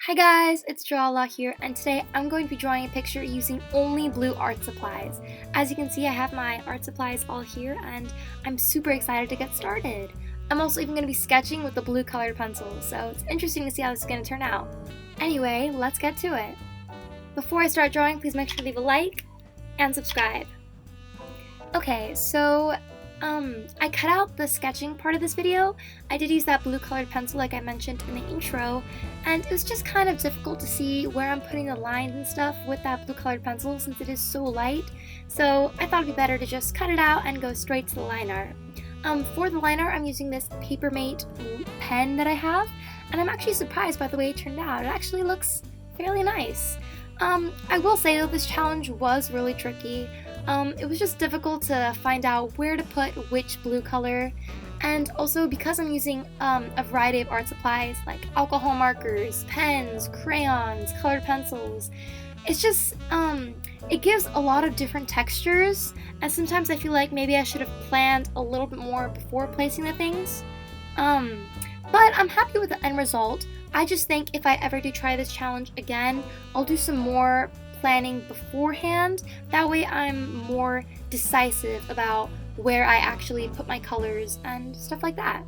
Hi guys, it's Jawala here, and today I'm going to be drawing a picture using only blue art supplies. As you can see, I have my art supplies all here, and I'm super excited to get started. I'm also even going to be sketching with the blue colored pencil, so it's interesting to see how this is going to turn out. Anyway, let's get to it. Before I start drawing, please make sure to leave a like and subscribe. Okay, so I cut out the sketching part of this video. I did use that blue colored pencil like I mentioned in the intro, and it was just kind of difficult to see where I'm putting the lines and stuff with that blue colored pencil since it is so light. So I thought it'd be better to just cut it out and go straight to the line art. For the line art, I'm using this Papermate pen that I have, and I'm actually surprised by the way it turned out. It actually looks fairly nice. I will say though, this challenge was really tricky. It was just difficult to find out where to put which blue color, and also because I'm using a variety of art supplies like alcohol markers, pens, crayons, colored pencils, it's just, it gives a lot of different textures, and sometimes I feel like maybe I should have planned a little bit more before placing the things. But I'm happy with the end result. I just think if I ever do try this challenge again, I'll do some more planning beforehand. That way I'm more decisive about where I actually put my colors and stuff like that.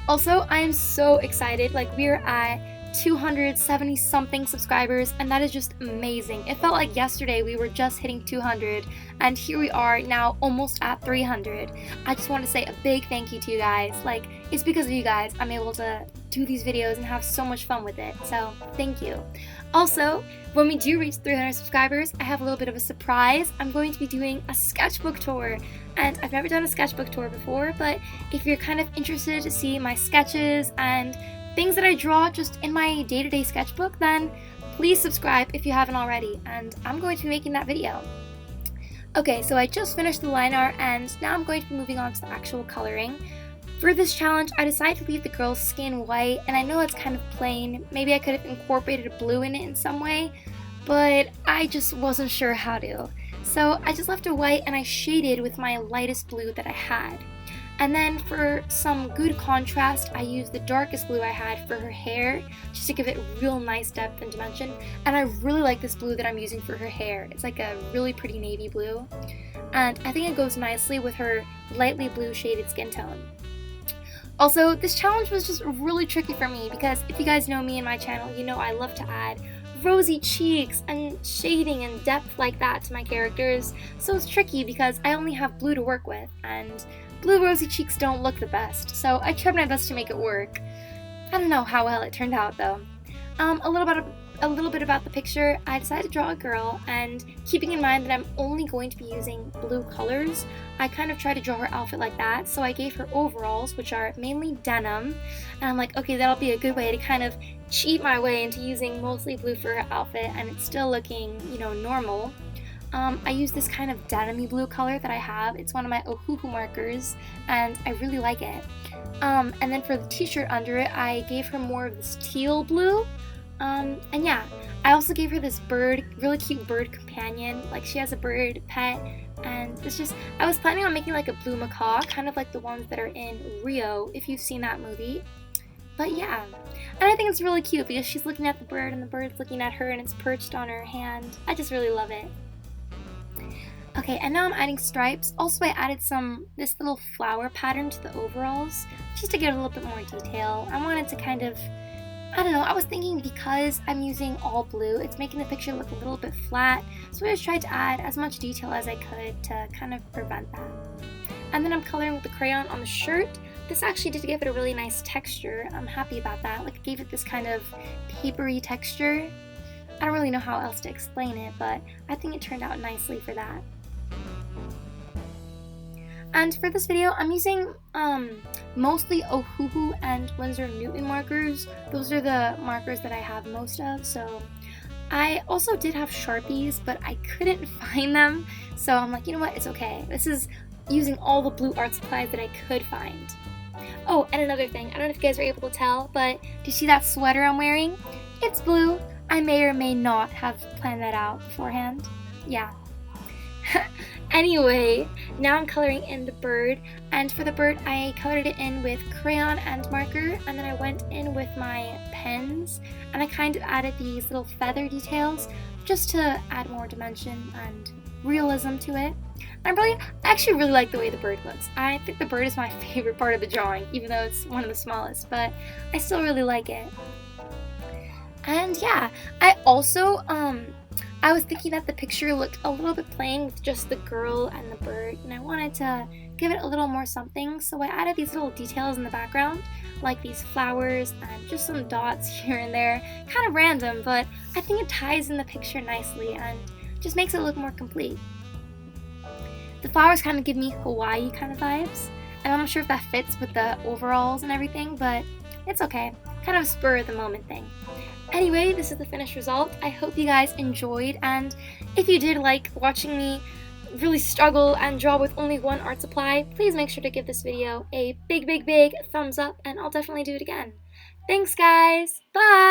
Also, I'm so excited. Like, we're at 270 something subscribers, and that is just amazing. It felt like yesterday we were just hitting 200, and here we are now almost at 300. I just want to say a big thank you to you guys. Like, it's because of you guys I'm able to do these videos and have so much fun with it, so thank you. Also, when we do reach 300 subscribers, I have a little bit of a surprise. I'm going to be doing a sketchbook tour, and I've never done a sketchbook tour before, but if you're kind of interested to see my sketches and things that I draw just in my day-to-day sketchbook, then please subscribe if you haven't already, and I'm going to be making that video. Okay, so I just finished the line art, and now I'm going to be moving on to the actual coloring. For this challenge, I decided to leave the girl's skin white, and I know it's kind of plain. Maybe I could have incorporated a blue in it in some way, but I just wasn't sure how to. So I just left it white, and I shaded with my lightest blue that I had. And then for some good contrast, I used the darkest blue I had for her hair, just to give it real nice depth and dimension. And I really like this blue that I'm using for her hair. It's like a really pretty navy blue, and I think it goes nicely with her lightly blue shaded skin tone. Also, this challenge was just really tricky for me because if you guys know me and my channel, you know I love to add rosy cheeks and shading and depth like that to my characters. So it's tricky because I only have blue to work with, and blue rosy cheeks don't look the best. So I tried my best to make it work. I don't know how well it turned out though. A little bit about the picture. I decided to draw a girl, and keeping in mind that I'm only going to be using blue colors, I kind of tried to draw her outfit like that. So I gave her overalls, which are mainly denim, and I'm like, okay, that'll be a good way to kind of cheat my way into using mostly blue for her outfit, and it's still looking, you know, normal. I use this kind of denim-y blue color that I have. It's one of my Ohuhu markers, and I really like it. And then for the t-shirt under it, I gave her more of this teal blue. And yeah, I also gave her this bird, really cute bird companion. Like, she has a bird pet, and it's just, I was planning on making like a blue macaw, kind of like the ones that are in Rio, if you've seen that movie. But yeah, and I think it's really cute because she's looking at the bird and the bird's looking at her and it's perched on her hand. I just really love it. Okay, and now I'm adding stripes. Also, I added this little flower pattern to the overalls, just to get a little bit more detail. I wanted to kind of, I don't know, I was thinking because I'm using all blue, it's making the picture look a little bit flat, so I just tried to add as much detail as I could to kind of prevent that. And then I'm coloring with the crayon on the shirt. This actually did give it a really nice texture. I'm happy about that. Like, it gave it this kind of papery texture. I don't really know how else to explain it, but I think it turned out nicely for that. And for this video, I'm using mostly Ohuhu and Winsor Newton markers. Those are the markers that I have most of. So I also did have Sharpies, but I couldn't find them. So I'm like, you know what, it's okay. This is using all the blue art supplies that I could find. Oh, and another thing, I don't know if you guys are able to tell, but do you see that sweater I'm wearing? It's blue. I may or may not have planned that out beforehand. Yeah. Anyway, now I'm coloring in the bird, and for the bird I colored it in with crayon and marker, and then I went in with my pens, and I kind of added these little feather details just to add more dimension and realism to it. I actually really like the way the bird looks. I think the bird is my favorite part of the drawing, even though it's one of the smallest, but I still really like it. And yeah, I also, I was thinking that the picture looked a little bit plain with just the girl and the bird, and I wanted to give it a little more something, so I added these little details in the background, like these flowers and just some dots here and there. Kind of random, but I think it ties in the picture nicely and just makes it look more complete. The flowers kind of give me Hawaii kind of vibes, and I'm not sure if that fits with the overalls and everything, but it's okay. Kind of a spur of the moment thing. Anyway, this is the finished result. I hope you guys enjoyed, and if you did like watching me really struggle and draw with only one art supply, please make sure to give this video a big thumbs up, and I'll definitely do it again. Thanks guys! Bye!